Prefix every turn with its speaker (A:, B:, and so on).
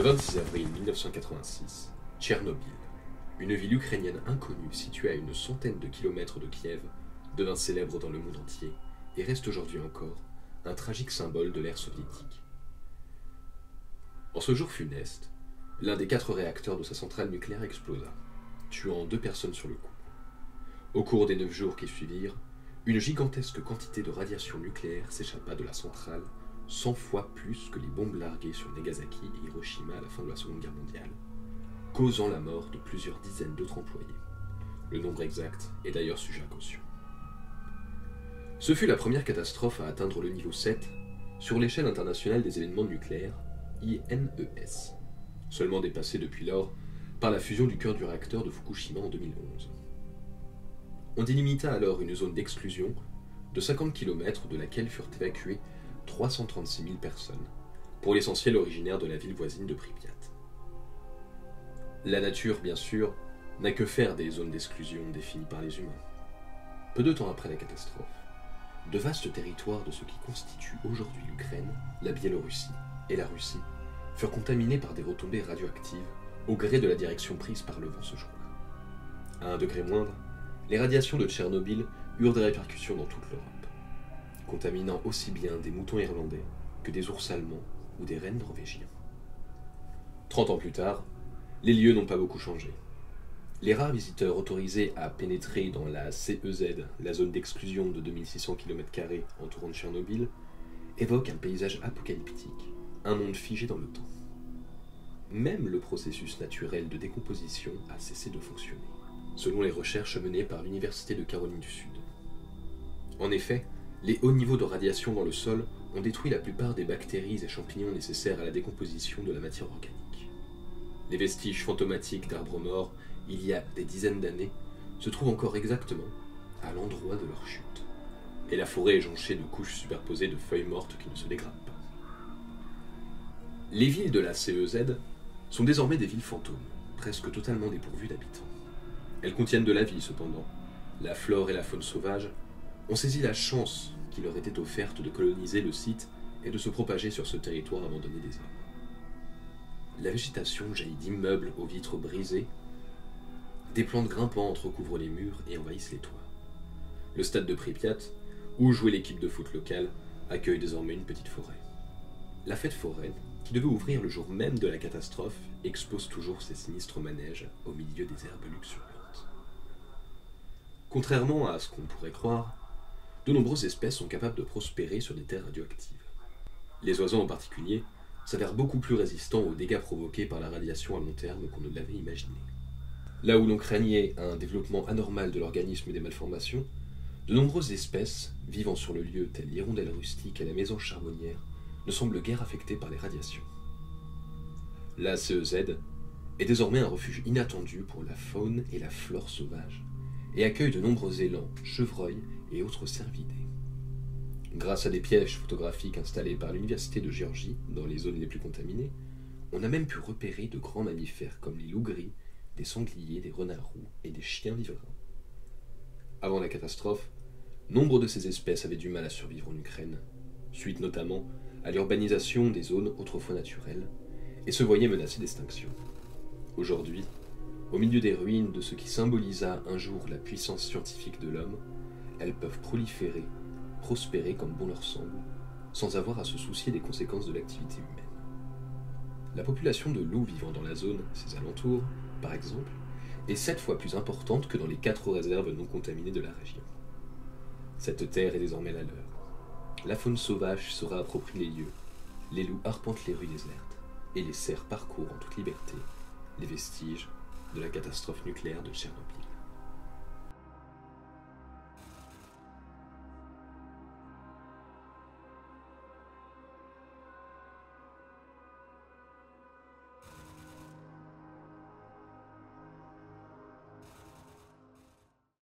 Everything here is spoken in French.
A: Le 26 avril 1986, Tchernobyl, une ville ukrainienne inconnue située à une centaine de kilomètres de Kiev, devint célèbre dans le monde entier et reste aujourd'hui encore un tragique symbole de l'ère soviétique. En ce jour funeste, l'un des 4 réacteurs de sa centrale nucléaire explosa, tuant 2 personnes sur le coup. Au cours des 9 jours qui suivirent, une gigantesque quantité de radiation nucléaire s'échappa de la centrale, 100 fois plus que les bombes larguées sur Nagasaki et Hiroshima à la fin de la Seconde Guerre mondiale, causant la mort de plusieurs dizaines d'autres employés. Le nombre exact est d'ailleurs sujet à caution. Ce fut la première catastrophe à atteindre le niveau 7 sur l'échelle internationale des événements nucléaires, INES, seulement dépassée depuis lors par la fusion du cœur du réacteur de Fukushima en 2011. On délimita alors une zone d'exclusion de 50 km de laquelle furent évacuées 336 000 personnes, pour l'essentiel originaires de la ville voisine de Pripyat. La nature, bien sûr, n'a que faire des zones d'exclusion définies par les humains. Peu de temps après la catastrophe, de vastes territoires de ce qui constitue aujourd'hui l'Ukraine, la Biélorussie et la Russie furent contaminés par des retombées radioactives au gré de la direction prise par le vent ce jour-là. À un degré moindre, les radiations de Tchernobyl eurent des répercussions dans toute l'Europe, contaminant aussi bien des moutons irlandais que des ours allemands ou des rennes norvégiens. 30 ans plus tard, les lieux n'ont pas beaucoup changé. Les rares visiteurs autorisés à pénétrer dans la CEZ, la zone d'exclusion de 2600 km² entourant Tchernobyl, évoquent un paysage apocalyptique, un monde figé dans le temps. Même le processus naturel de décomposition a cessé de fonctionner, selon les recherches menées par l'Université de Caroline du Sud. En effet, les hauts niveaux de radiation dans le sol ont détruit la plupart des bactéries et champignons nécessaires à la décomposition de la matière organique. Les vestiges fantomatiques d'arbres morts, il y a des dizaines d'années, se trouvent encore exactement à l'endroit de leur chute, et la forêt est jonchée de couches superposées de feuilles mortes qui ne se dégradent pas. Les villes de la CEZ sont désormais des villes fantômes, presque totalement dépourvues d'habitants. Elles contiennent de la vie cependant. La flore et la faune sauvage ont saisi la chance qui leur était offerte de coloniser le site et de se propager sur ce territoire abandonné des hommes. La végétation jaillit d'immeubles aux vitres brisées, des plantes grimpantes recouvrent les murs et envahissent les toits. Le stade de Pripyat, où jouait l'équipe de foot locale, accueille désormais une petite forêt. La fête foraine, qui devait ouvrir le jour même de la catastrophe, expose toujours ses sinistres manèges au milieu des herbes luxuriantes. Contrairement à ce qu'on pourrait croire, de nombreuses espèces sont capables de prospérer sur des terres radioactives. Les oiseaux en particulier s'avèrent beaucoup plus résistants aux dégâts provoqués par la radiation à long terme qu'on ne l'avait imaginé. Là où l'on craignait un développement anormal de l'organisme et des malformations, de nombreuses espèces, vivant sur le lieu telles l'hirondelle rustique et la mésange charbonnière, ne semblent guère affectées par les radiations. La CEZ est désormais un refuge inattendu pour la faune et la flore sauvages, et accueille de nombreux élans, chevreuils et autres cervidés. Grâce à des pièges photographiques installés par l'Université de Géorgie dans les zones les plus contaminées, on a même pu repérer de grands mammifères comme les loups gris, des sangliers, des renards roux et des chiens riverains. Avant la catastrophe, nombre de ces espèces avaient du mal à survivre en Ukraine, suite notamment à l'urbanisation des zones autrefois naturelles, et se voyaient menacées d'extinction. Aujourd'hui, au milieu des ruines de ce qui symbolisa un jour la puissance scientifique de l'homme, elles peuvent proliférer, prospérer comme bon leur semble, sans avoir à se soucier des conséquences de l'activité humaine. La population de loups vivant dans la zone, ses alentours, par exemple, est 7 fois plus importante que dans les 4 réserves non contaminées de la région. Cette terre est désormais la leur. La faune sauvage se réapproprie les lieux, les loups arpentent les rues désertes, et les cerfs parcourent en toute liberté les vestiges de la catastrophe nucléaire de Tchernobyl.